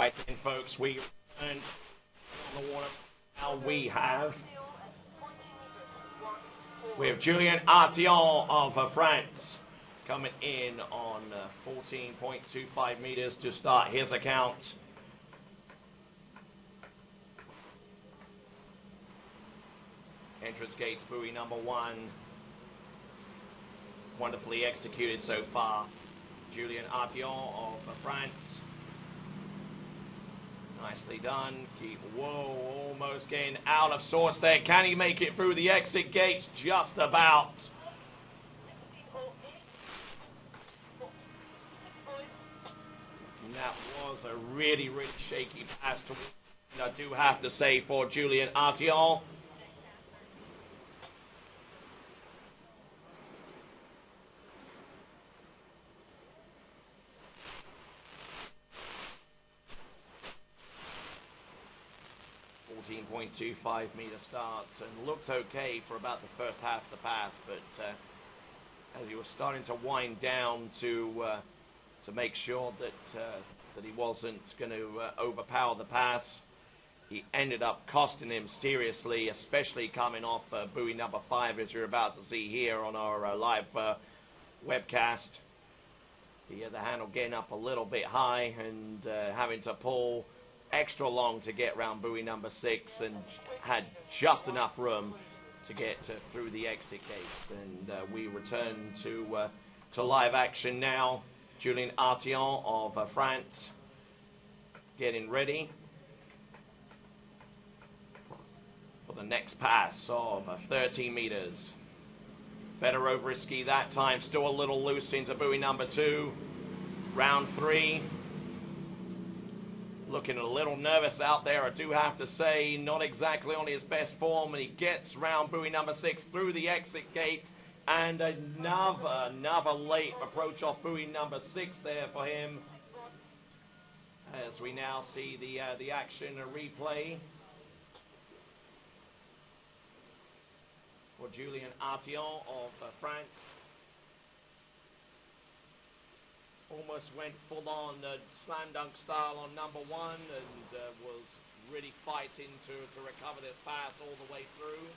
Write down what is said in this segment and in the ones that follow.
Right then, folks, we return on the water. Now we have Julien Artillon of France coming in on 14.25 meters to start his account. Entrance gates, buoy number 1. Wonderfully executed so far. Julien Artillon of France. Nicely done. Whoa, almost getting out of sorts there. Can he make it through the exit gates? Just about. And that was a really, really shaky pass to I do have to say for Julien Artillon. .25 meter start and looked okay for about the first half of the pass, but as he was starting to wind down to make sure that he wasn't going to overpower the pass, he ended up costing him seriously, especially coming off buoy number 5, as you're about to see here on our live webcast. He had the handle getting up a little bit high and having to pull extra long to get round buoy number 6, and had just enough room to get through the exit gates. And we return to live action now. Julien Artillon of France getting ready for the next pass of 13 meters. Better over his ski that time, still a little loose into buoy number 2. Round 3. Looking a little nervous out there, I do have to say. Not exactly on his best form, and he gets round buoy number 6 through the exit gate, and another late approach off buoy number 6 there for him. As we now see the action replay for Julien Artillon of France. Almost went full-on slam dunk style on number 1, and was really fighting to recover this pass all the way through.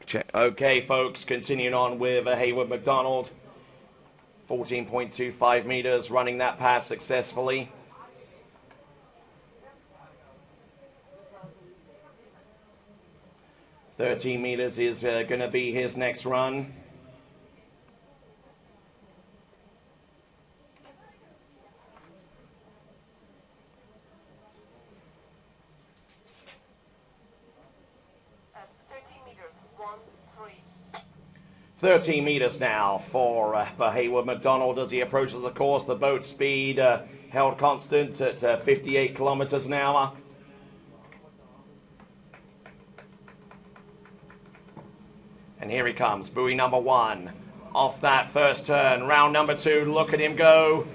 Check. Okay, folks, continuing on with Haywood McDonald. 14.25 meters, running that pass successfully. "13 meters is going to be his next run. Meters, 1-3. 13 meters now for Haywood McDonald as he approaches the course. The boat speed held constant at 58 kilometers an hour. And here he comes, buoy number 1. Off that first turn, round number 2, look at him go.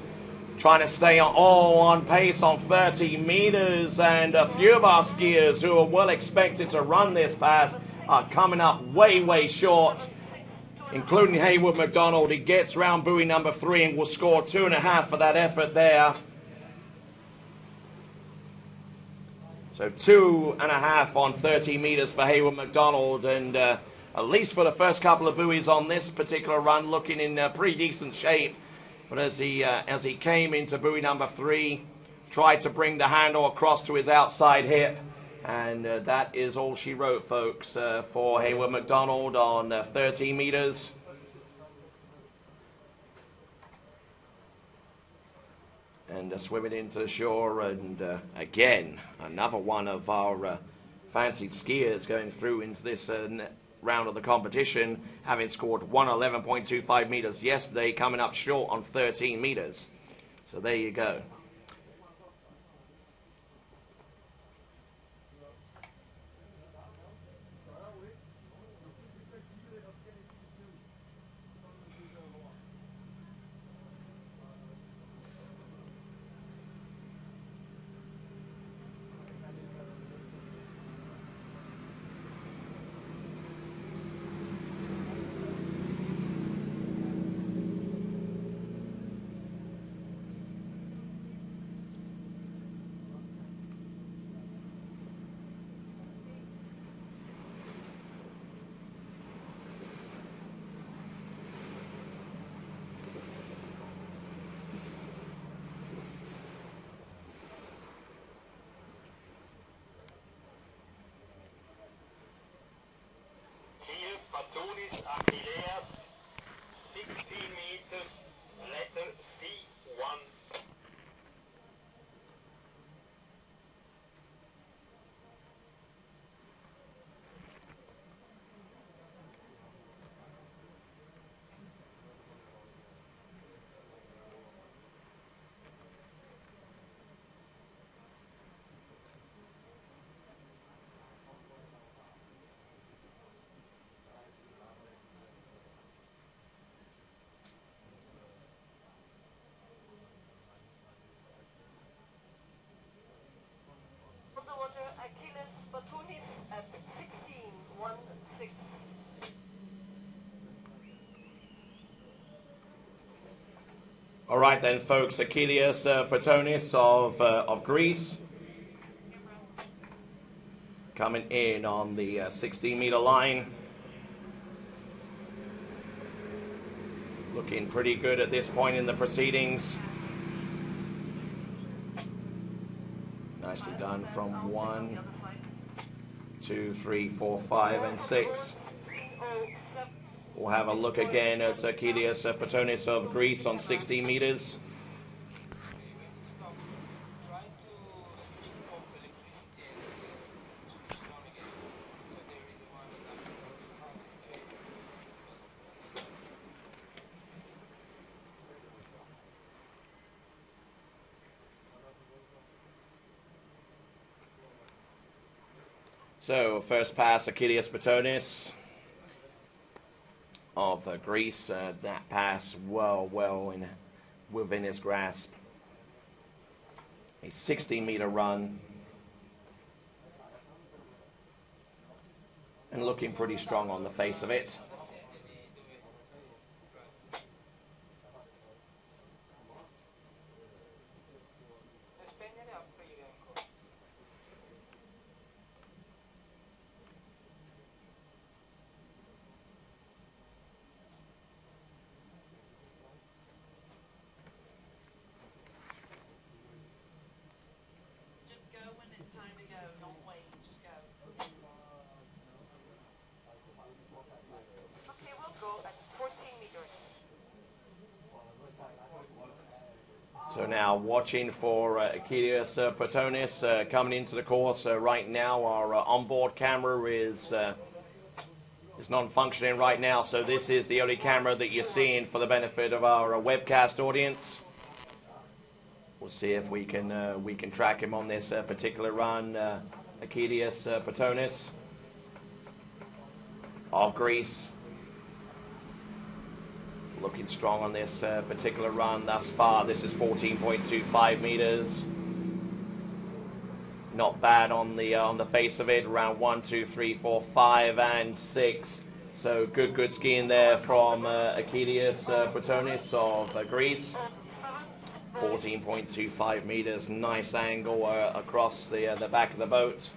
Trying to stay all on pace on 30 meters, and a few of our skiers who are well expected to run this pass are coming up way short, including Haywood McDonald. He gets round buoy number 3 and will score 2.5 for that effort there. So 2.5 on 30 meters for Haywood McDonald, and at least for the first couple of buoys on this particular run, looking in pretty decent shape. But as he came into buoy number 3, tried to bring the handle across to his outside hip, and that is all she wrote, folks, for Haywood McDonald on 30 meters. And swimming into the shore, and again, another one of our fancied skiers going through into this round of the competition, having scored 111.25 meters yesterday, coming up short on 13 meters. So there you go. Batonis Achilleas, 60 meters, letter C1. Underwater Achilles Batonis at 16.16. All right then, folks, Achilles Patonis of Greece coming in on the 16-meter line. Looking pretty good at this point in the proceedings. Nicely done from 1, 2, 3, 4, 5, and 6. We'll have a look again at Achilles Patonis of Greece on 16 meters. So, first pass, Achilles Patonis of Greece. That pass well within his grasp. A 16-meter run. And looking pretty strong on the face of it. So now watching for Achilles Patonis coming into the course. Right now our onboard camera is non-functioning right now, so this is the only camera that you're seeing for the benefit of our webcast audience. We'll see if we can track him on this particular run. Achilles Patonis of Greece. Looking strong on this particular run thus far. This is 14.25 meters. Not bad on the face of it. Round 1, 2, 3, 4, 5, and 6. So good skiing there from Achilles Patonis of Greece. 14.25 meters. Nice angle across the back of the boat.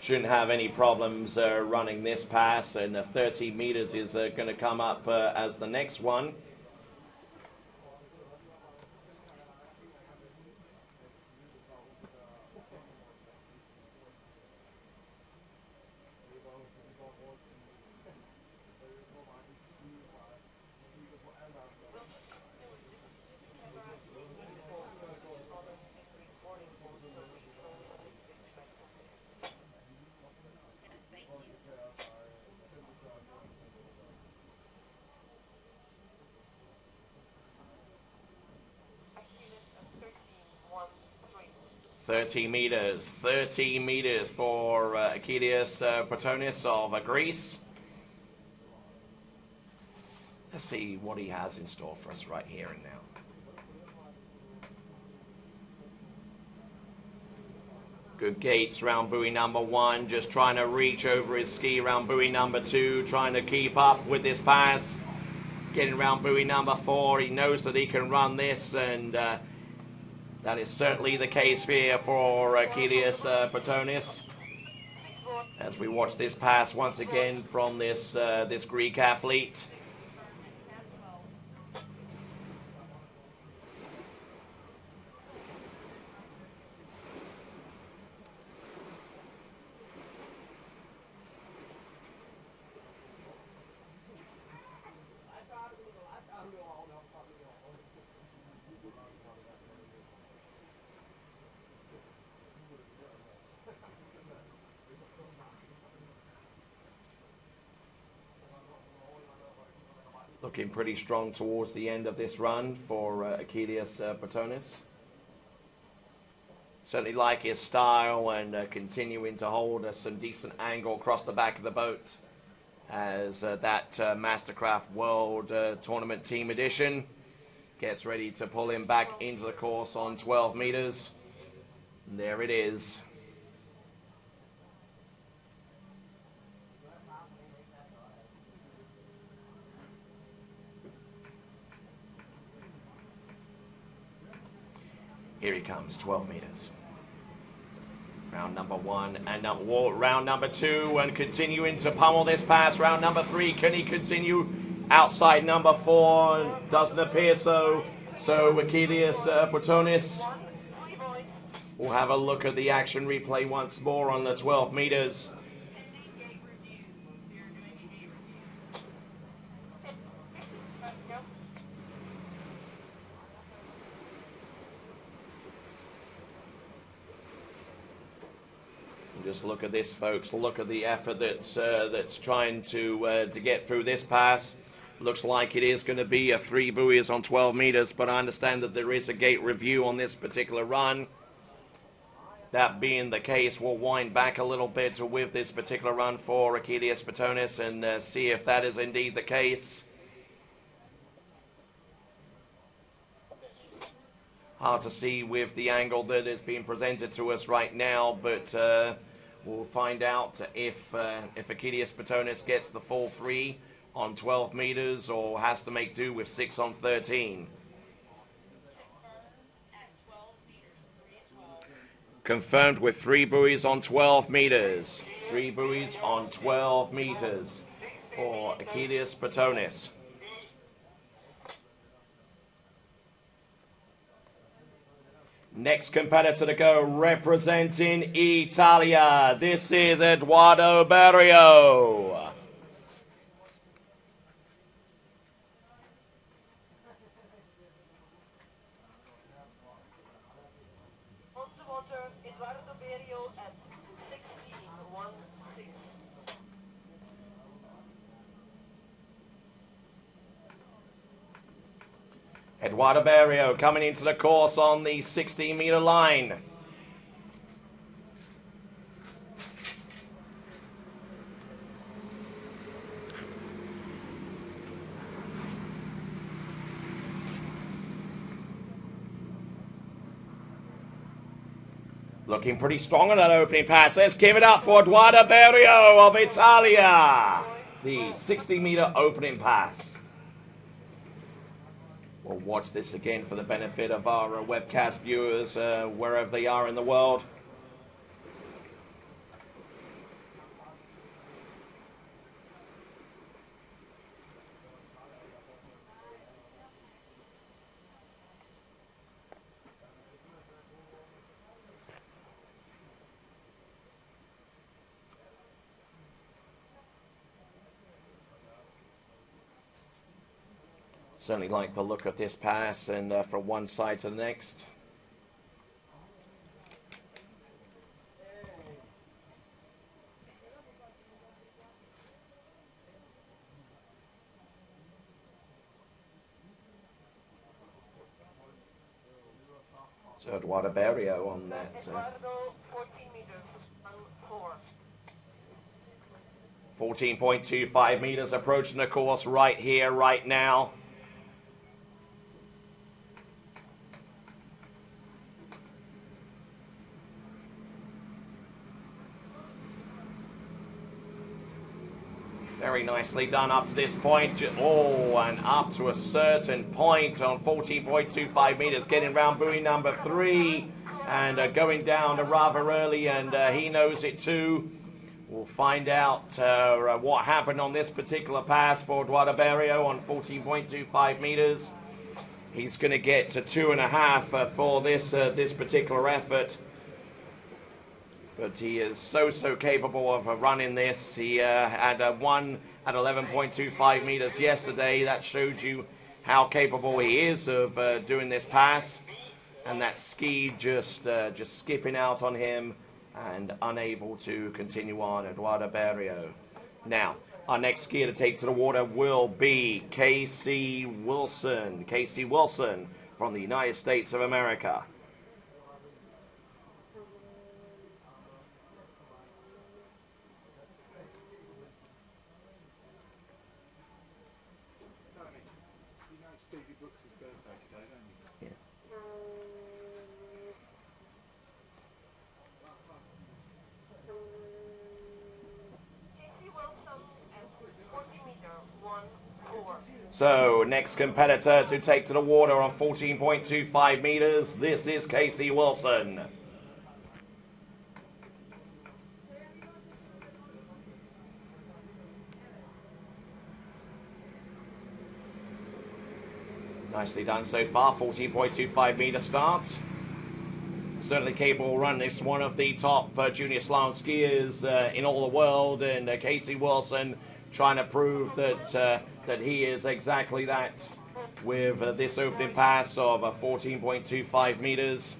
Shouldn't have any problems running this pass, and 30 meters is going to come up as the next one. Thirty meters for Achilles Patonis of Greece. Let's see what he has in store for us right here and now. Good gates round buoy number 1, just trying to reach over his ski round buoy number 2, trying to keep up with this pass. Getting round buoy number 4, he knows that he can run this, and that is certainly the case here for Achilles Patonis. As we watch this pass once again from this Greek athlete. Looking pretty strong towards the end of this run for Achilles Patonis. Certainly like his style, and continuing to hold some decent angle across the back of the boat as that Mastercraft World Tournament Team Edition gets ready to pull him back into the course on 12 meters. And there it is. Here he comes, 12 meters. Round number 1 and round number 2, and continuing to pummel this pass. Round number 3, can he continue? Outside number 4, doesn't appear so. So Achilles Patonis will have a look at the action replay once more on the 12 meters. Just look at this, folks. Look at the effort that's trying to get through this pass. Looks like it is going to be a 3 buoys on 12 meters, but I understand that there is a gate review on this particular run. That being the case, we'll wind back a little bit with this particular run for Achilles Patonis and see if that is indeed the case. Hard to see with the angle that is being presented to us right now, but we'll find out if Achilles Patonis gets the full 3 on 12 meters or has to make do with 6 on 13. Confirmed with 3 buoys on 12 meters. 3 buoys on 12 meters for Achilles Patonis. Next competitor to go, representing Italia. This is Eduardo Berrio. Eduardo Berrio coming into the course on the 16-meter line. Looking pretty strong on that opening pass. Let's give it up for Eduardo Berrio of Italia. The 60-meter opening pass. We'll watch this again for the benefit of our webcast viewers wherever they are in the world. Certainly like the look of this pass, and from one side to the next. So Eduardo Berrio on that. 14.25 meters approaching the course right here, right now. Very nicely done up to this point. Oh, and up to a certain point on 14.25 meters, getting round buoy number 3 and going down rather early, and he knows it too. We'll find out what happened on this particular pass for Eduardo Berrio on 14.25 meters. He's going to get to 2.5 for this particular effort. But he is so capable of running this. He had one at 11.25 meters yesterday. That showed you how capable he is of doing this pass. And that ski just skipping out on him and unable to continue on. Eduardo Berrio. Now, our next skier to take to the water will be Casey Wilson. Casey Wilson from the United States of America. So, next competitor to take to the water on 14.25 meters, this is Casey Wilson. Nicely done so far, 14.25 meter start. Certainly capable of running this, one of the top junior slalom skiers in all the world, and Casey Wilson trying to prove that he is exactly that with this opening pass of 14.25 meters.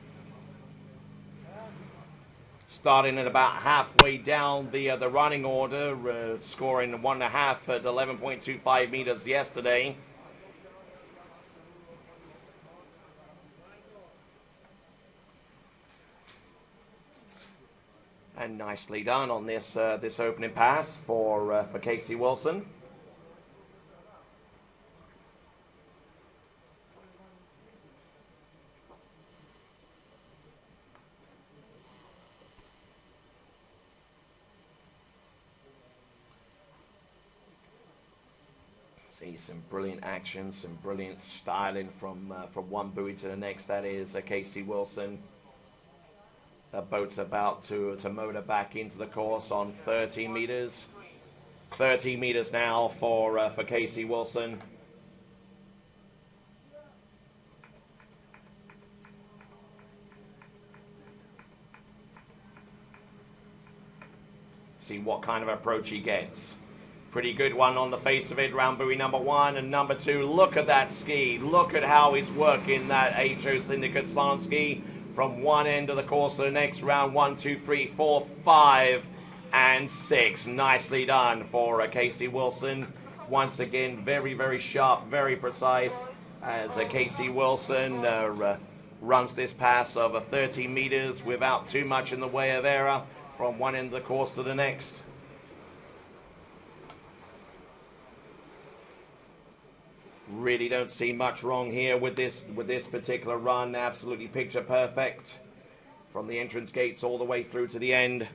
Starting at about halfway down the running order, scoring 1.5 at 11.25 meters yesterday. And nicely done on this this opening pass for Casey Wilson. See some brilliant action, some brilliant styling from one buoy to the next. That is Casey Wilson. The boat's about to motor back into the course on 30 meters. 30 meters now for Casey Wilson. See what kind of approach he gets. Pretty good one on the face of it, round buoy number 1 and number 2. Look at that ski. Look at how he's working that HO Syndicate slalom ski from one end of the course to the next. Round 1, 2, 3, 4, 5, and 6. Nicely done for Casey Wilson. Once again, very sharp, very precise. as Casey Wilson runs this pass over 30 meters without too much in the way of error from one end of the course to the next. Really don't see much wrong here with this particular run. Absolutely picture perfect from the entrance gates all the way through to the end.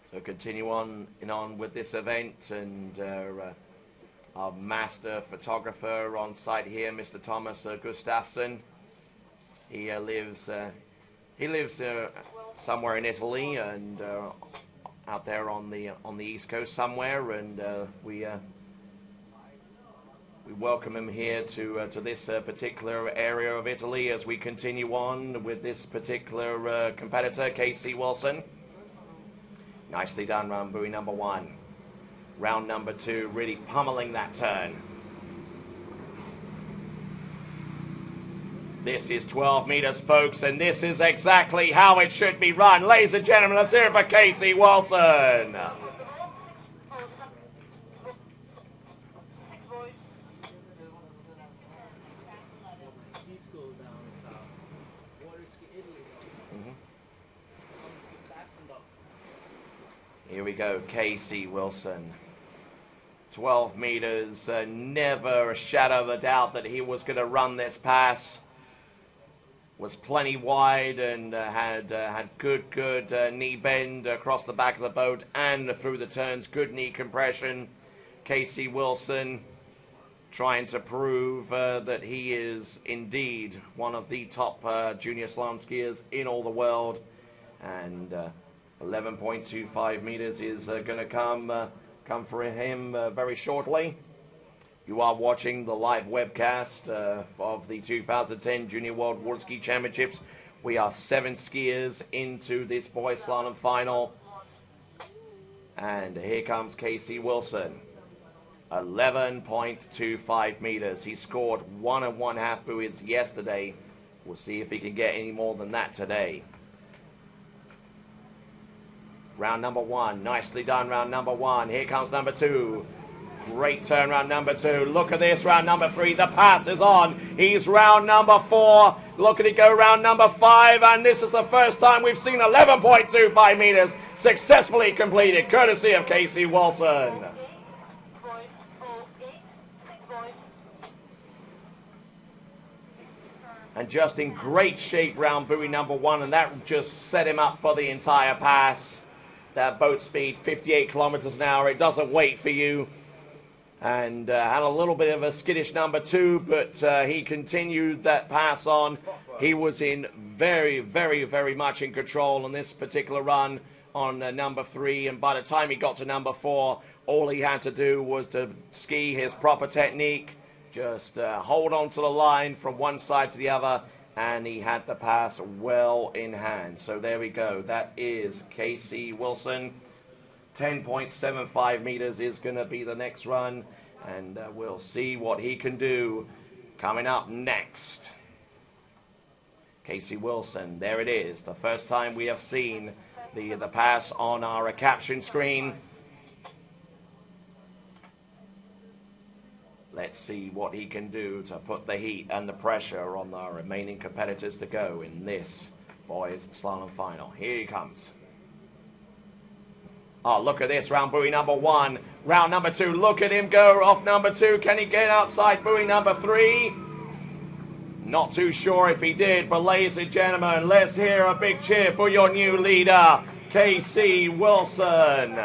So continue on with this event, and our master photographer on site here, Mr. Thomas Gustafsson. He lives somewhere in Italy, and out there on the East Coast somewhere, and we welcome him here to this particular area of Italy as we continue on with this particular competitor, Casey Wilson. Nicely done, round buoy number one. Round number two, really pummeling that turn. This is 12 meters, folks, and this is exactly how it should be run. Ladies and gentlemen, let's hear it for Casey Wilson. Here we go, Casey Wilson. 12 meters, never a shadow of a doubt that he was going to run this pass. Was plenty wide and had good knee bend across the back of the boat and through the turns, good knee compression. Casey Wilson trying to prove that he is indeed one of the top junior slalom skiers in all the world, and 11.25 meters is going to come for him very shortly. You are watching the live webcast of the 2010 Junior World Water Ski Championships. We are 7 skiers into this boys slalom final, and here comes Casey Wilson. 11.25 meters. He scored 1 1/2 buoys yesterday. We'll see if he can get any more than that today. Round number one, nicely done, round number one. Here comes number two. Great turn, round number two. Look at this, round number three. The pass is on. He's round number four. Look at it go, round number five. And this is the first time we've seen 11.25 meters successfully completed, courtesy of Casey Wilson. And just in great shape round buoy number one, and that just set him up for the entire pass. That boat speed, 58 kilometers an hour. It doesn't wait for you. And had a little bit of a skittish number two, but he continued that pass on. He was in very much in control on this particular run on number three. And by the time he got to number four, all he had to do was to ski his proper technique. Just hold on to the line from one side to the other, and he had the pass well in hand. So there we go. That is Casey Wilson. 10.75 meters is going to be the next run, and we'll see what he can do coming up next. Casey Wilson, there it is. The first time we have seen the pass on our caption screen. Let's see what he can do to put the heat and the pressure on our remaining competitors to go in this boys slalom final. Here he comes. Oh, look at this, round buoy number one. Round number two, look at him go off number two. Can he get outside buoy number three? Not too sure if he did, but ladies and gentlemen, let's hear a big cheer for your new leader, Casey Wilson.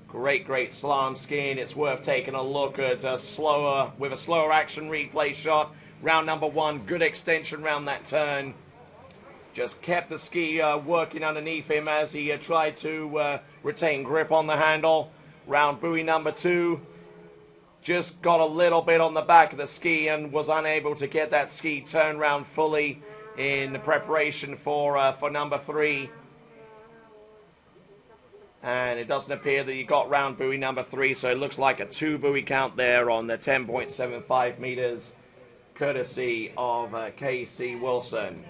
Great slalom skiing. It's worth taking a look at with a slower action replay shot. Round number one, good extension round that turn. Just kept the ski working underneath him as he tried to retain grip on the handle. Round buoy number two, just got a little bit on the back of the ski and was unable to get that ski turned round fully in preparation for number three. And it doesn't appear that he got round buoy number 3, so it looks like a 2 buoy count there on the 10.75 meters, courtesy of K.C. Wilson.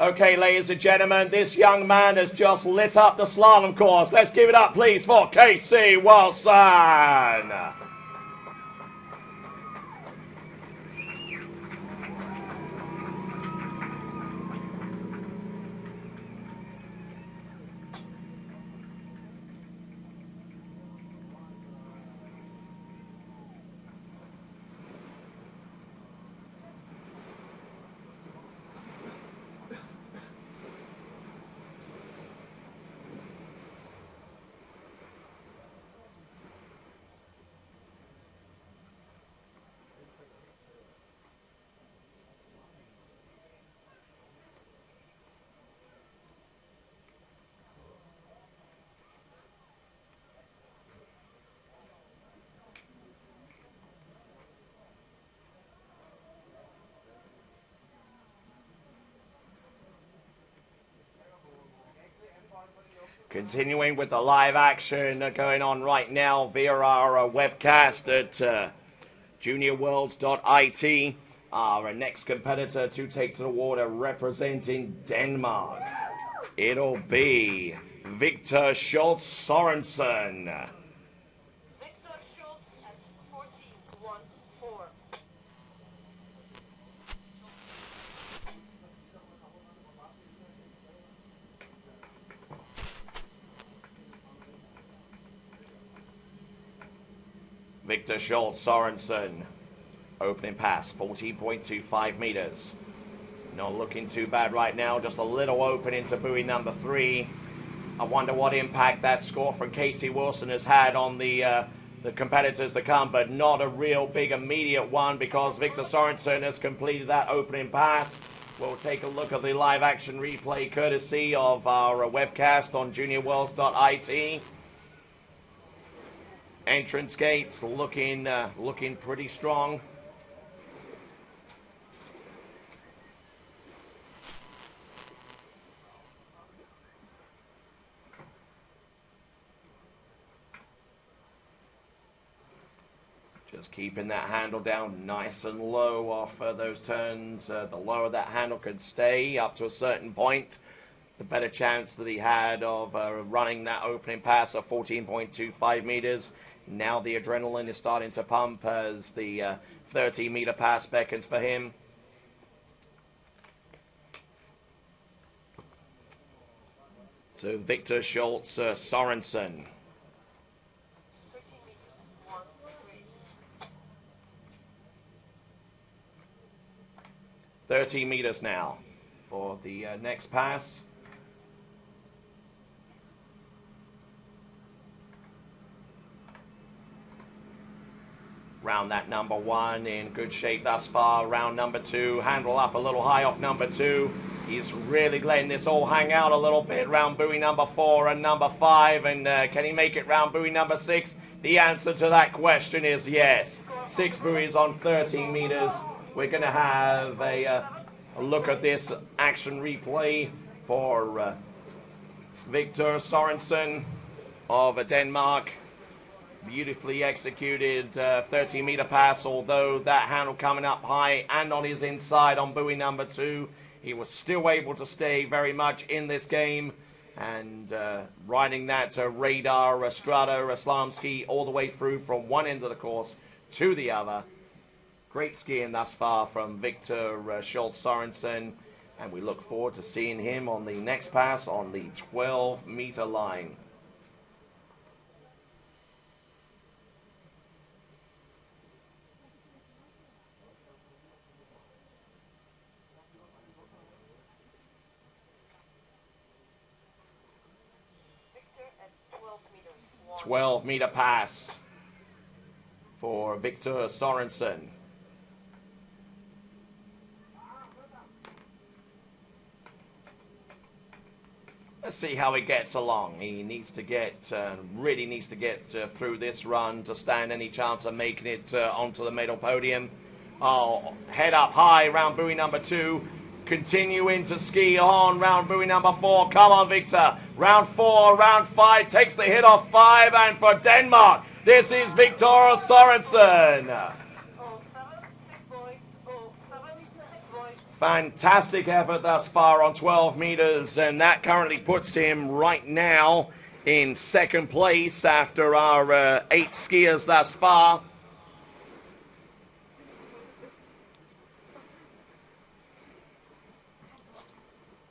Okay, ladies and gentlemen, this young man has just lit up the slalom course. Let's give it up, please, for K.C. Wilson. Continuing with the live action going on right now via our webcast at juniorworlds.it. Our next competitor to take to the water representing Denmark. It'll be Victor Schultz Sorensen. Victor Schultz at 14.14. Victor Schultz Sorensen. Opening pass, 14.25 meters. Not looking too bad right now, just a little open into buoy number 3. I wonder what impact that score from K.C. Wilson has had on the competitors to come, but not a real big immediate one because Victor Sorensen has completed that opening pass. We'll take a look at the live action replay courtesy of our webcast on juniorworlds.it. Entrance gates looking pretty strong. Just keeping that handle down nice and low off those turns. The lower that handle could stay up to a certain point, the better chance that he had of running that opening pass of 14.25 meters. Now the adrenaline is starting to pump as the 30-meter pass beckons for him. So Victor Schultz Sorensen. 30 meters now for the next pass. Round that number 1 in good shape thus far. Round number 2, handle up a little high off number 2. He's really letting this all hang out a little bit. Round buoy number 4 and number 5. And can he make it round buoy number 6? The answer to that question is yes. 6 buoys on 13 meters. We're going to have a look at this action replay for Victor Sorensen of Denmark. Beautifully executed 30-meter pass, although that handle coming up high and on his inside on buoy number 2. He was still able to stay very much in this game and riding that radar, strata, slalom ski all the way through from one end of the course to the other. Great skiing thus far from Victor Schultz Sorensen, and we look forward to seeing him on the next pass on the 12-meter line. Victor at 12 meters. 12-meter pass for Victor Sorensen. Let's see how he gets along. He needs to get, really needs to get through this run to stand any chance of making it onto the medal podium. Oh, head up high, round buoy number 2. Continuing to ski on, round buoy number 4. Come on, Victor. Round 4, round 5, takes the hit off 5, and for Denmark, this is Victor Sorensen. Fantastic effort thus far on 12 meters, and that currently puts him right now in second place after our 8 skiers thus far.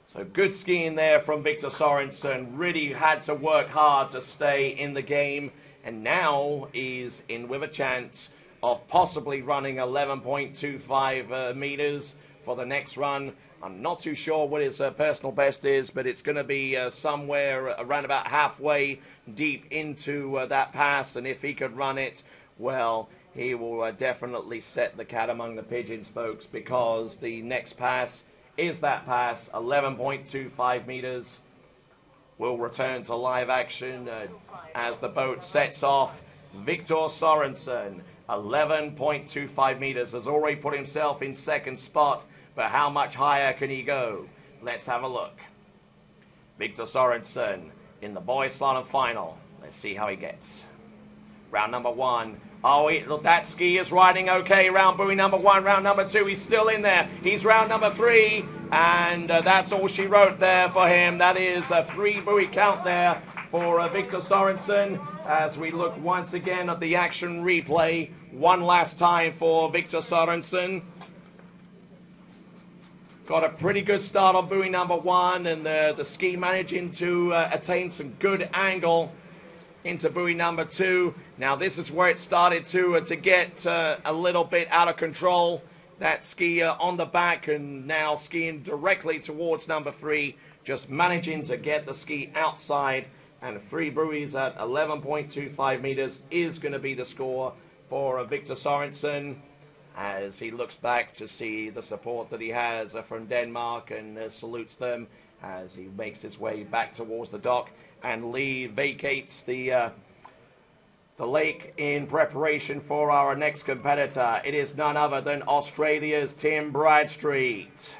So good skiing there from Victor Sorensen. Really had to work hard to stay in the game, and now is in with a chance of possibly running 11.25 meters for the next run. I'm not too sure what his personal best is, but it's going to be somewhere around about halfway deep into that pass, and if he could run it, well, he will definitely set the cat among the pigeons, folks, because the next pass is that pass, 11.25 meters. We'll return to live action as the boat sets off. Victor Sorensen, 11.25 meters, has already put himself in second spot, but how much higher can he go? Let's have a look. Victor Sorensen in the boys slalom final. Let's see how he gets. Round number 1. Oh, look, that ski is riding okay. Round buoy number 1, round number 2, he's still in there. He's round number 3, and that's all she wrote there for him. That is a 3 buoy count there for Victor Sorensen, as we look once again at the action replay. One last time for Victor Sorensen. Got a pretty good start on buoy number 1, and the ski managing to attain some good angle into buoy number 2. Now this is where it started to get a little bit out of control. That ski on the back, and now skiing directly towards number 3, just managing to get the ski outside, and 3 buoys at 11.25 meters is going to be the score for Victor Sorensen, as he looks back to see the support that he has from Denmark, and salutes them as he makes his way back towards the dock and vacates the lake in preparation for our next competitor. It is none other than Australia's Tim Bradstreet.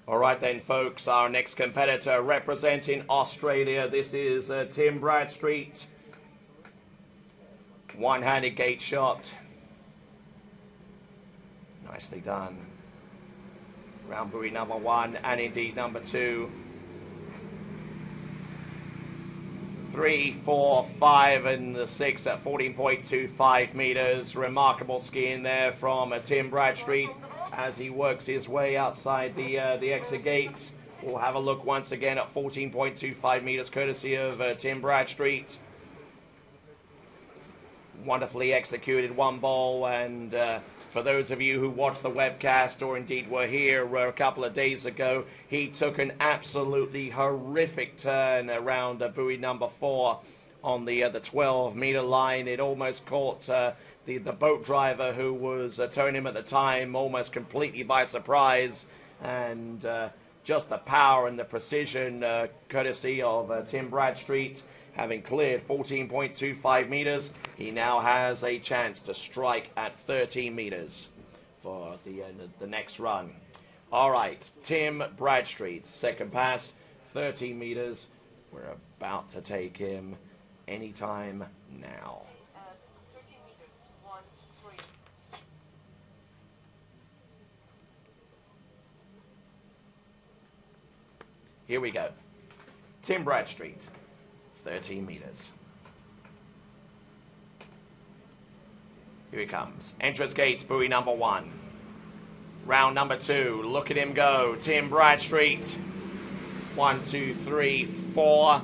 All right then, folks, our next competitor representing Australia. This is Tim Bradstreet. One-handed gate shot. Nicely done. Round buoy number 1 and indeed number 2. 3, 4, 5 and the 6 at 14.25 meters. Remarkable skiing there from Tim Bradstreet as he works his way outside the exit gates. We'll have a look once again at 14.25 meters courtesy of Tim Bradstreet. Wonderfully executed one ball, and for those of you who watched the webcast or indeed were here a couple of days ago, he took an absolutely horrific turn around buoy number 4 on the 12-meter line. It almost caught the boat driver who was towing him at the time almost completely by surprise, and just the power and the precision courtesy of Tim Bradstreet. Having cleared 14.25 meters, he now has a chance to strike at 13 meters for the next run. All right, Tim Bradstreet, second pass, 13 meters. We're about to take him anytime now. Here we go. Tim Bradstreet, 13 meters. Here he comes. Entrance gates, buoy number 1. Round number 2. Look at him go. Tim Bradstreet. 1, 2, 3, 4.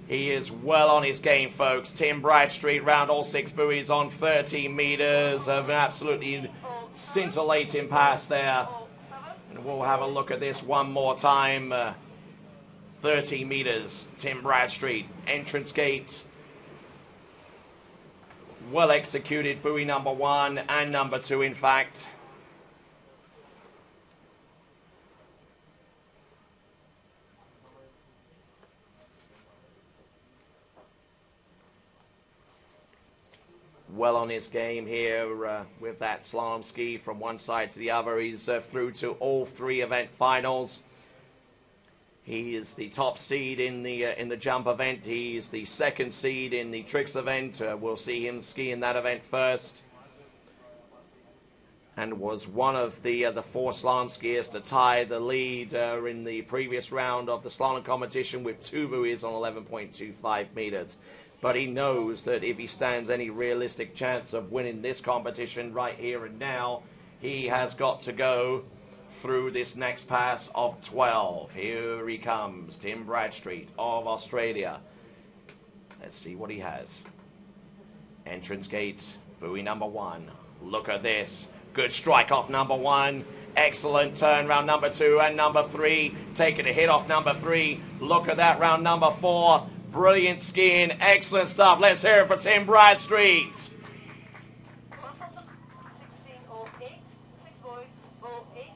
He is well on his game, folks. Tim Bradstreet round all 6 buoys on 13 meters of an absolutely scintillating pass there. And we'll have a look at this one more time. 30 meters, Tim Bradstreet, entrance gate. Well executed, buoy number 1 and number 2, in fact. Well on his game here with that slalom ski from one side to the other. He's through to all 3 event finals. He is the top seed in the jump event. He's the 2nd seed in the tricks event. We'll see him ski in that event first. And was one of the 4 slalom skiers to tie the lead in the previous round of the slalom competition with 2 buoys on 11.25 meters. But he knows that if he stands any realistic chance of winning this competition right here and now, he has got to go through this next pass of 12. Here he comes, Tim Bradstreet of Australia. Let's see what he has. Entrance gate, buoy number 1. Look at this. Good strike off number 1. Excellent turn round number 2 and number 3. Taking a hit off number 3. Look at that round number 4. Brilliant skiing. Excellent stuff. Let's hear it for Tim Bradstreet. 16:08, 6 boys, 08, 6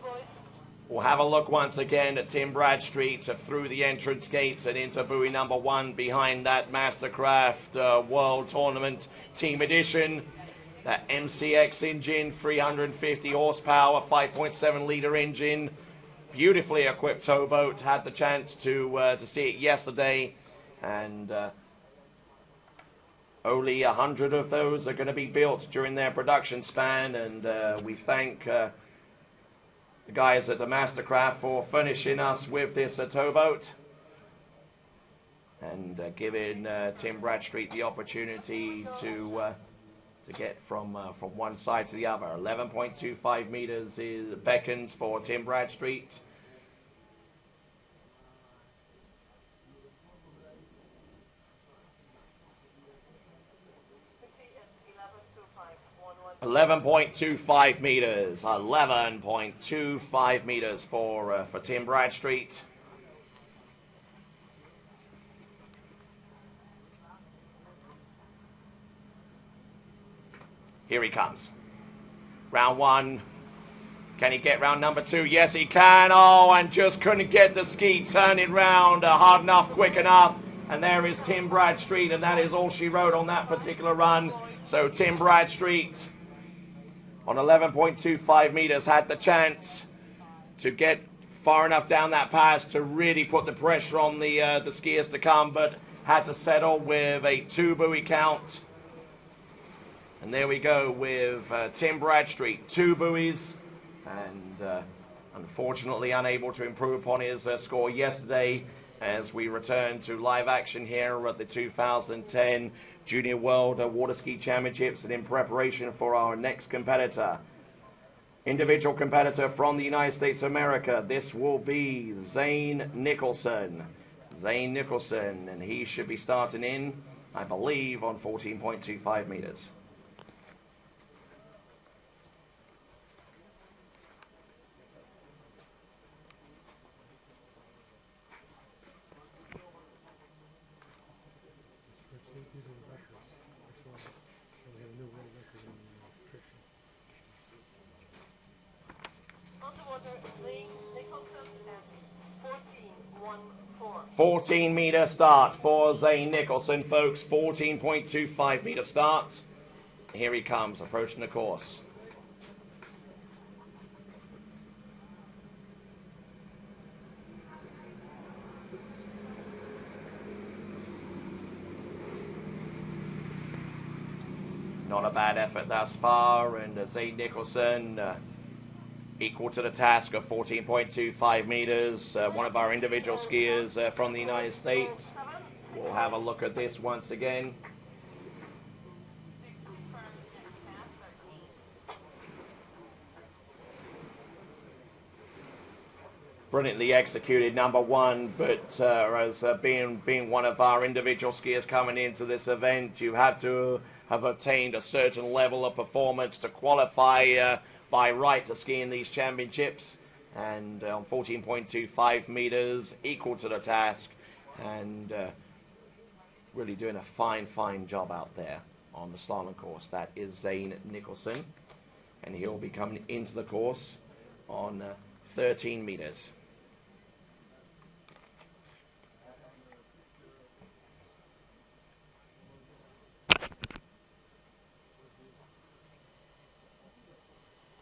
boys. We'll have a look once again at Tim Bradstreet through the entrance gates and into buoy number 1 behind that Mastercraft World Tournament Team Edition. That MCX engine, 350 horsepower, 5.7 litre engine. Beautifully equipped towboat. Had the chance to see it yesterday, and only 100 of those are going to be built during their production span. And we thank the guys at the Mastercraft for furnishing us with this towboat and giving Tim Bradstreet the opportunity to get from one side to the other. 11.25 meters beckons for Tim Bradstreet. $11.25, 11.25 meters. 11.25 meters for Tim Bradstreet. Here he comes. Round 1. Can he get round number 2? Yes, he can. Oh, and just couldn't get the ski turning round hard enough, quick enough. And there is Tim Bradstreet, and that is all she wrote on that particular run. So Tim Bradstreet on 11.25 meters had the chance to get far enough down that pass to really put the pressure on the skiers to come, but had to settle with a 2 buoy count. And there we go with Tim Bradstreet, 2 buoys, and unfortunately unable to improve upon his score yesterday as we return to live action here at the 2010 Junior World Water Ski Championships, and in preparation for our next competitor. Individual competitor from the United States of America. This will be Zane Nicholson. Zane Nicholson, and he should be starting in, I believe, on 14.25 meters. Underwater, Zane Nicholson and 14.14. 14-meter start for Zane Nicholson, folks. 14.25 meter start. Here he comes, approaching the course. Not a bad effort thus far, and Zane Nicholson equal to the task of 14.25 meters. One of our individual skiers from the United States. We'll have a look at this once again. brilliantly executed, number one. But as being one of our individual skiers coming into this event, you have to have obtained a certain level of performance to qualify by right to ski in these championships. And on 14.25 meters, equal to the task, and really doing a fine job out there on the slalom course. That is Zane Nicholson, and he'll be coming into the course on 13 meters.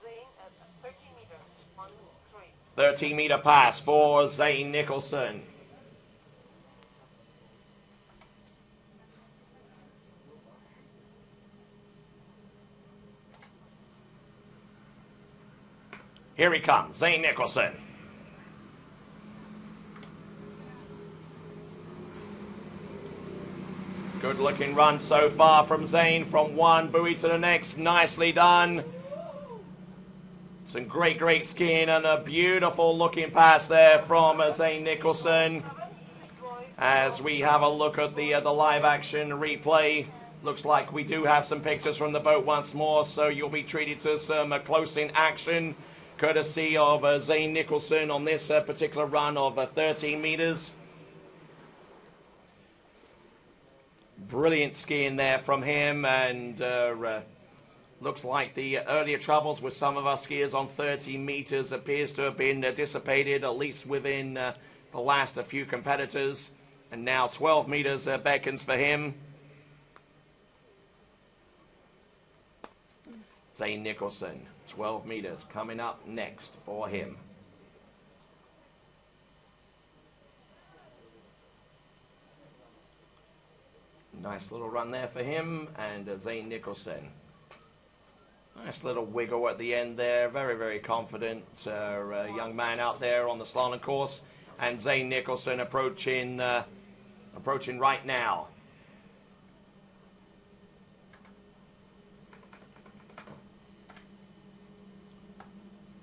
Zane at 13 meters. 1, 3. 13-meter pass for Zane Nicholson. Here he comes, Zane Nicholson. Good looking run so far from Zane, from one buoy to the next. Nicely done. Some great skiing and a beautiful looking pass there from Zane Nicholson. As we have a look at the live action replay, looks like we do have some pictures from the boat once more, so you'll be treated to some close-in action, courtesy of Zane Nicholson on this particular run of 13 meters. Brilliant skiing there from him, and looks like the earlier troubles with some of our skiers on 30 meters appears to have been dissipated, at least within the last few competitors. And now 12 meters beckons for him. Zane Nicholson, 12 meters coming up next for him. Nice little run there for him and Zane Nicholson. Nice little wiggle at the end there. Very confident young man out there on the slalom course. And Zane Nicholson approaching right now.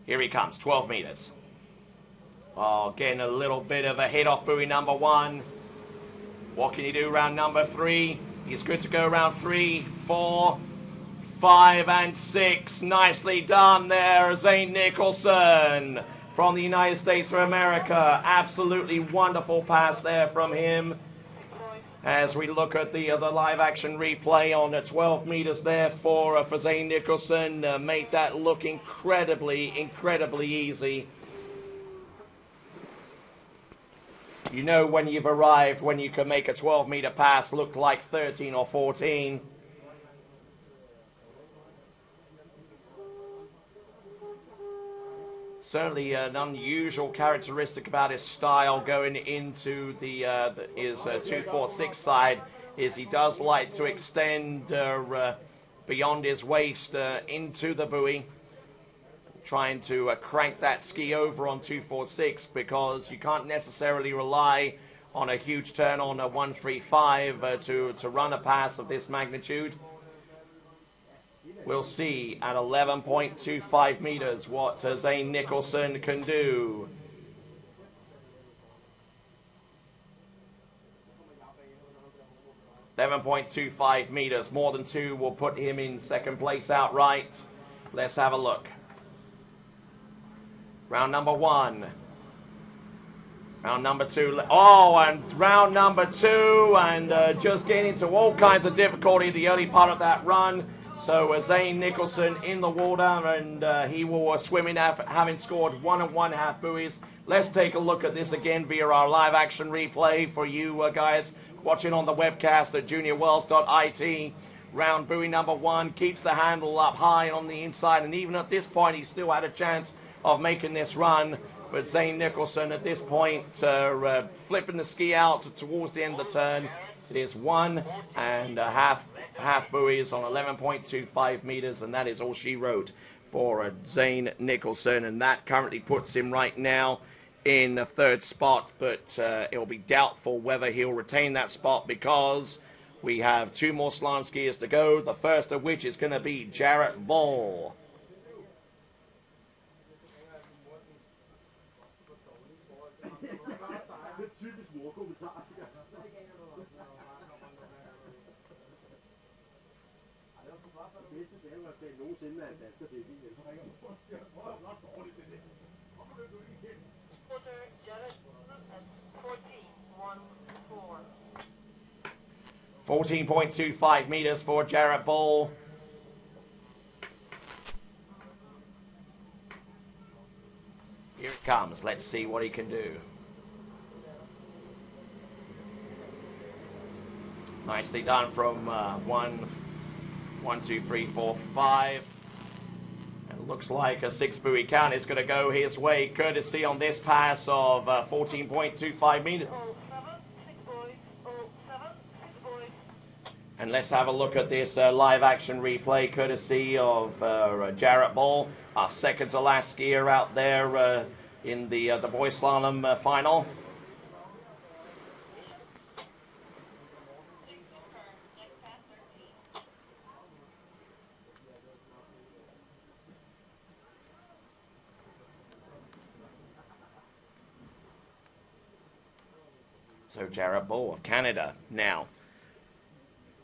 Here he comes, 12 meters. Oh, getting a little bit of a hit off buoy number one. What can he do round number three? He's good to go round 3, 4, 5, and 6. Nicely done there, Zane Nicholson from the United States of America. Absolutely wonderful pass there from him. As we look at the live action replay on 12 meters there for Zane Nicholson, made that look incredibly easy. You know when you've arrived, when you can make a 12-meter pass look like 13 or 14. Certainly an unusual characteristic about his style going into his 246 side is he does like to extend beyond his waist into the buoy, trying to crank that ski over on 246, because you can't necessarily rely on a huge turn on a 135 to run a pass of this magnitude. We'll see at 11.25 meters what Zane Nicholson can do. .25 meters, more than 2 will put him in second place outright. Let's have a look. Round number 1. Round number 2. Oh, and round number 2, and just getting into all kinds of difficulty in the early part of that run. So Zane Nicholson in the water, and he will swim in having scored 1 1/2 buoys. Let's take a look at this again via our live action replay for you guys watching on the webcast at juniorworlds.it. Round buoy number 1, keeps the handle up high on the inside, and even at this point he still had a chance of making this run. But Zane Nicholson at this point flipping the ski out towards the end of the turn. It is 1 1/2 buoys on 11.25 meters, and that is all she wrote for Zane Nicholson, and that currently puts him right now in the 3rd spot, but it'll be doubtful whether he'll retain that spot, because we have 2 more slalom skiers to go, the first of which is going to be Jarrett Voll. 14.25 meters for Jarrett Bull. Here it comes. Let's see what he can do. Nicely done from 1, 2, 3, 4, 5. And it looks like a 6-buoy count is going to go his way, courtesy on this pass of 14.25 meters. And let's have a look at this live action replay, courtesy of Jarrett Bull, our second to last skier out there in the boys slalom final. So Jarrett Bull of Canada now.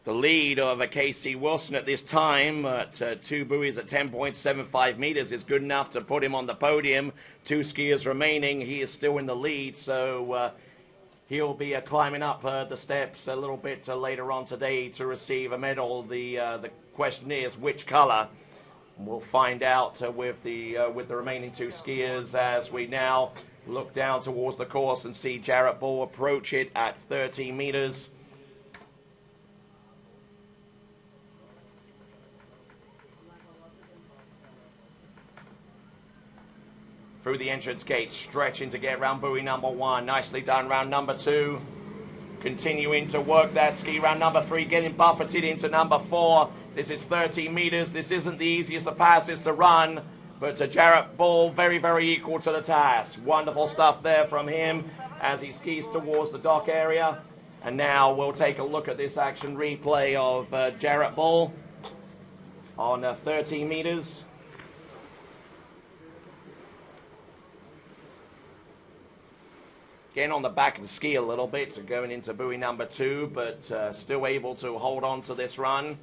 The lead of Casey Wilson at this time at 2 buoys at 10.75 meters is good enough to put him on the podium. 2 skiers remaining. He is still in the lead, so he'll be climbing up the steps a little bit later on today to receive a medal. The question is which color. We'll find out with the remaining 2 skiers as we now look down towards the course and see Jarrett Bull approach it at 13 meters. Through the entrance gate, stretching to get round buoy number 1. Nicely done round number 2. Continuing to work that ski round number 3, getting buffeted into number 4. This is 13 meters. This isn't the easiest of passes to run, but Jarrett Bull very, very equal to the task. Wonderful stuff there from him as he skis towards the dock area. And now we'll take a look at this action replay of Jarrett Bull on 13 meters. Getting on the back of the ski a little bit, so going into buoy number 2, but still able to hold on to this run.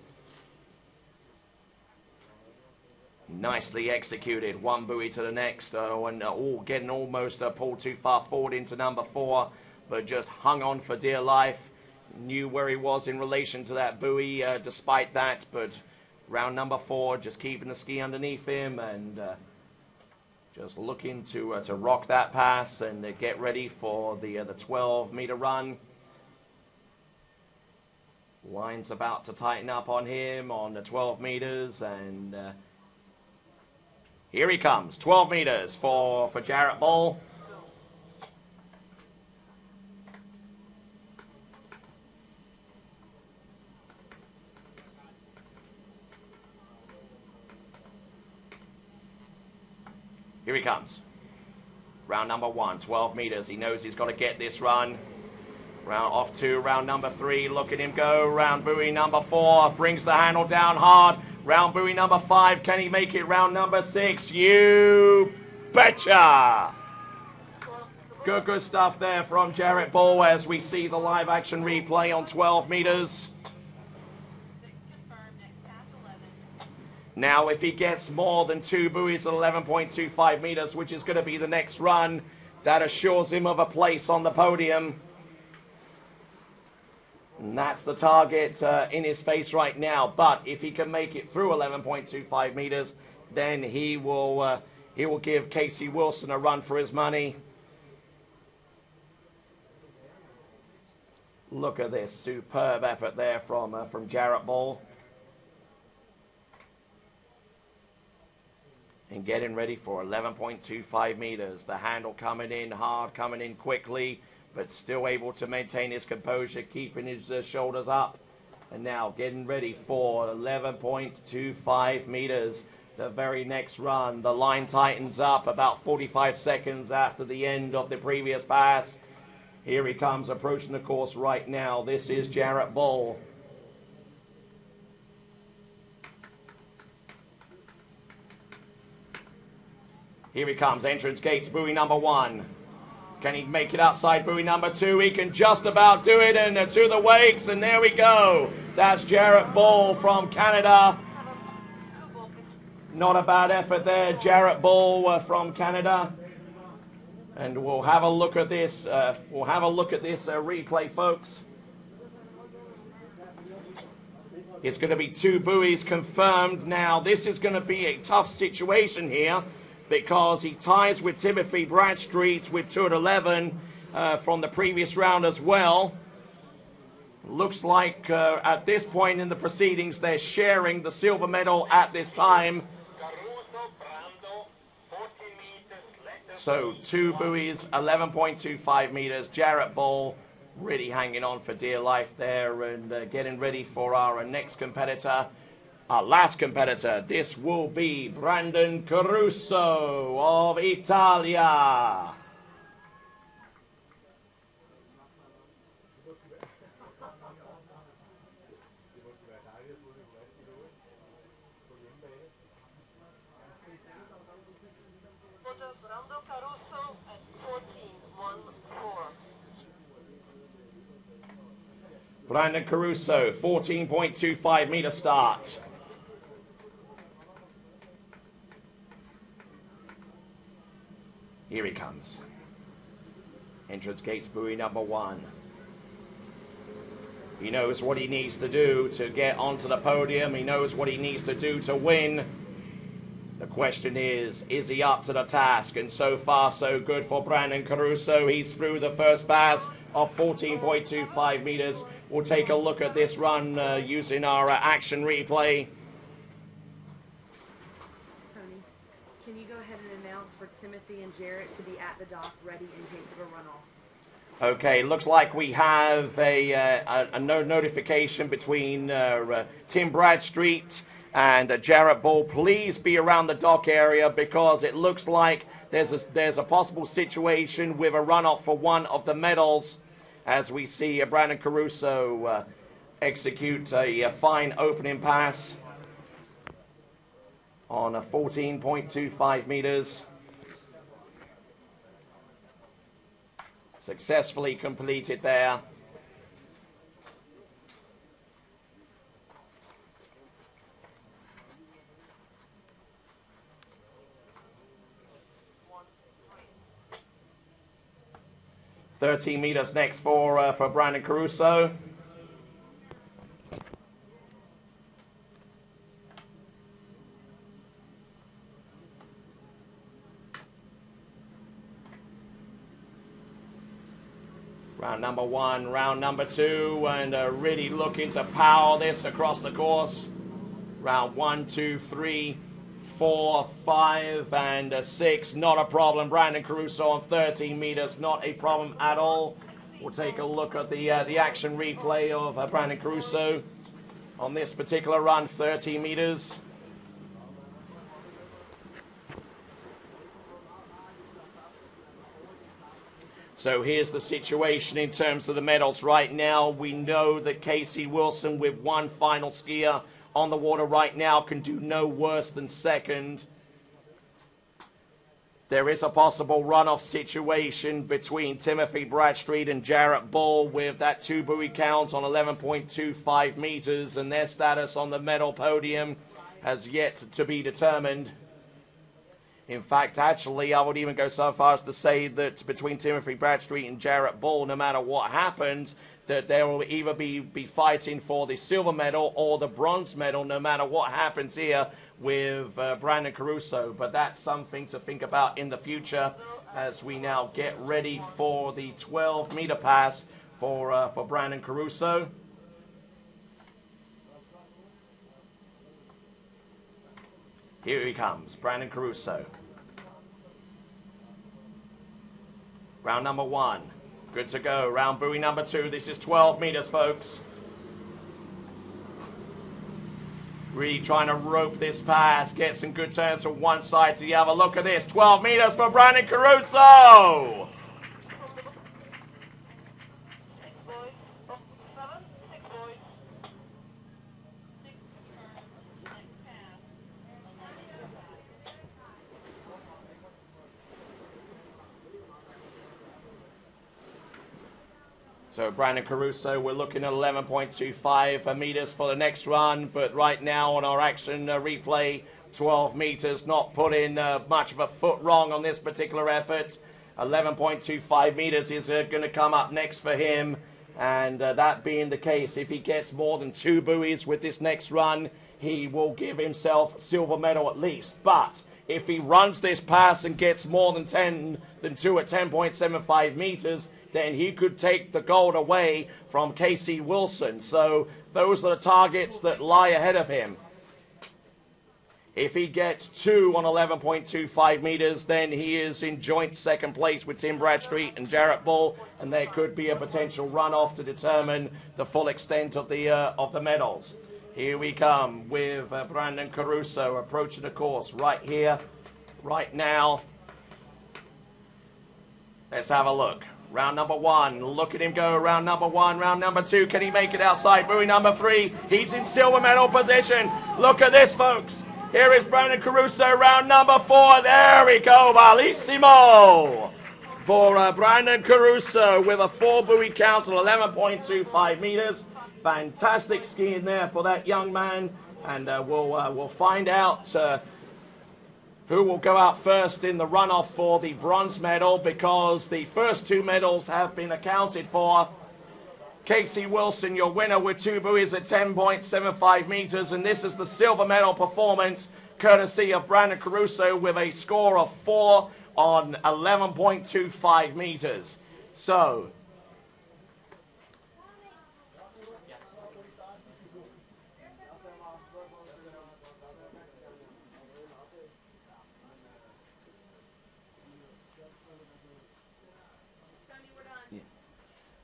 Nicely executed, 1 buoy to the next, and getting almost pulled too far forward into number 4, but just hung on for dear life. Knew where he was in relation to that buoy despite that, but round number 4, just keeping the ski underneath him and just looking to rock that pass and get ready for the 12-meter run. Line's about to tighten up on him on the 12 meters, and here he comes. 12 meters for Jarrett Bull. Here he comes. Round number 1, 12 meters. He knows he's got to get this run. Round off to round number 3. Look at him go. Round buoy number 4. Brings the handle down hard. Round buoy number 5. Can he make it round number 6? You betcha! Good stuff there from Jarrett Bull as we see the live action replay on 12 meters. Now, if he gets more than 2 buoys at 11.25 meters, which is going to be the next run, that assures him of a place on the podium. And that's the target in his face right now. But if he can make it through 11.25 meters, then he will give Casey Wilson a run for his money. Look at this superb effort there from Jarrett Bull. And getting ready for 11.25 meters. The handle coming in hard, coming in quickly, but still able to maintain his composure, keeping his shoulders up. And now getting ready for 11.25 meters. The very next run. The line tightens up about 45 seconds after the end of the previous pass. Here he comes approaching the course right now. This is Jarrett Bull. Here he comes, entrance gates, buoy number 1. Can he make it outside buoy number 2? He can just about do it, and to the wakes, and there we go. That's Jarrett Bull from Canada. Not a bad effort there. Jarrett Ball from Canada. And we'll have a look at this. Replay, folks. It's going to be 2 buoys confirmed. Now, this is going to be a tough situation here because he ties with Timothy Bradstreet with 2 at 11 from the previous round as well. Looks like at this point in the proceedings, they're sharing the silver medal at this time. So 2 buoys, 11.25 meters. Jarrett Ball really hanging on for dear life there and getting ready for our next competitor, our last competitor. This will be Brandon Caruso of Italia. Brandon Caruso, 14.25 meter start. Here he comes. Entrance gates buoy number 1. He knows what he needs to do to get onto the podium. He knows what he needs to do to win. The question is he up to the task? And so far, so good for Brandon Caruso. He's through the first pass of 14.25 meters. We'll take a look at this run using our action replay. Tony, can you go ahead and announce for Timothy and Jarrett to be at the dock ready in case of a runoff? Okay, looks like we have a notification between Tim Bradstreet and Jarrett Ball. Please be around the dock area because it looks like there's a possible situation with a runoff for one of the medals, as we see Brandon Caruso execute a fine opening pass on a 14.25 meters. Successfully completed there. $13 meters next for Brandon Caruso. Round number 1, round number 2, and really looking to power this across the course. Round 1, 2, 3, 4, 5, and 6. Not a problem. Brandon Caruso on 13 meters. Not a problem at all. We'll take a look at the action replay of Brandon Caruso on this particular run, 13 meters. So here's the situation in terms of the medals right now. We know that Casey Wilson, with one final skier on the water right now, can do no worse than second. There is a possible runoff situation between Timothy Bradstreet and Jarrett Ball with that 2 buoy count on 11.25 meters, and their status on the medal podium has yet to be determined. In fact, actually, I would even go so far as to say that between Timothy Bradstreet and Jarrett Ball, no matter what happens, that they will either be fighting for the silver medal or the bronze medal, no matter what happens here with Brandon Caruso. But that's something to think about in the future as we now get ready for the 12-meter pass for Brandon Caruso. Here he comes, Brandon Caruso. Round number 1, good to go. Round buoy number 2, this is 12 meters, folks. Really trying to rope this pass, get some good turns from one side to the other. Look at this, 12 meters for Brandon Caruso! So Brandon Caruso, we're looking at 11.25 meters for the next run, but right now on our action replay, 12 meters, not putting much of a foot wrong on this particular effort. 11.25 meters is going to come up next for him. And that being the case, if he gets more than 2 buoys with this next run, he will give himself a silver medal at least. But if he runs this pass and gets more than 2 at 10.75 meters, then he could take the gold away from Casey Wilson. So those are the targets that lie ahead of him. If he gets 2 on 11.25 meters, then he is in joint second place with Tim Bradstreet and Jarrett Bull, and there could be a potential runoff to determine the full extent of the medals. Here we come with Brandon Caruso approaching the course right here, right now. Let's have a look. Round number 1, look at him go. Round number 1, round number 2, can he make it outside? Buoy number 3, he's in silver medal position. Look at this, folks. Here is Brandon Caruso, round number 4. There we go, bellissimo for Brandon Caruso with a 4 buoy count at 11.25 meters. Fantastic skiing there for that young man, and we'll find out who will go out first in the runoff for the bronze medal, because the first 2 medals have been accounted for. Casey Wilson, your winner with 2 buoys at 10.75 meters, and this is the silver medal performance courtesy of Brandon Caruso with a score of 4 on 11.25 meters. So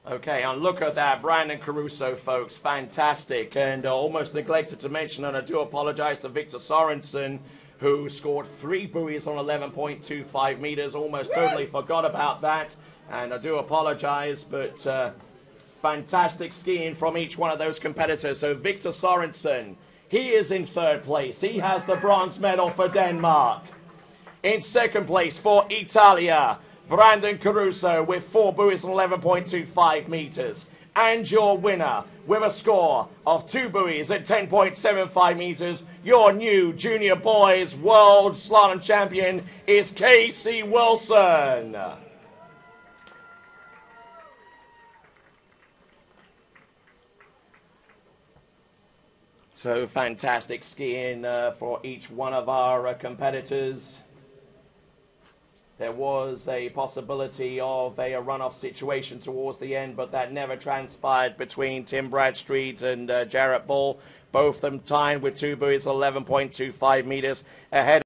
okay, and look at that, Brandon Caruso, folks, fantastic. And almost neglected to mention, and I do apologize to Victor Sorensen, who scored 3 buoys on 11.25 meters. Almost totally forgot about that, and I do apologize, but fantastic skiing from each one of those competitors. So Victor Sorensen, he is in 3rd place. He has the bronze medal for Denmark. In 2nd place for Italia, Brandon Caruso with 4 buoys on 11.25 meters. And your winner with a score of 2 buoys at 10.75 meters, your new junior boys world slalom champion is Casey Wilson. So fantastic skiing for each one of our competitors. There was a possibility of a runoff situation towards the end, but that never transpired between Tim Bradstreet and Jarrett Bull. Both of them tied with 2 buoys, 11.25 meters ahead.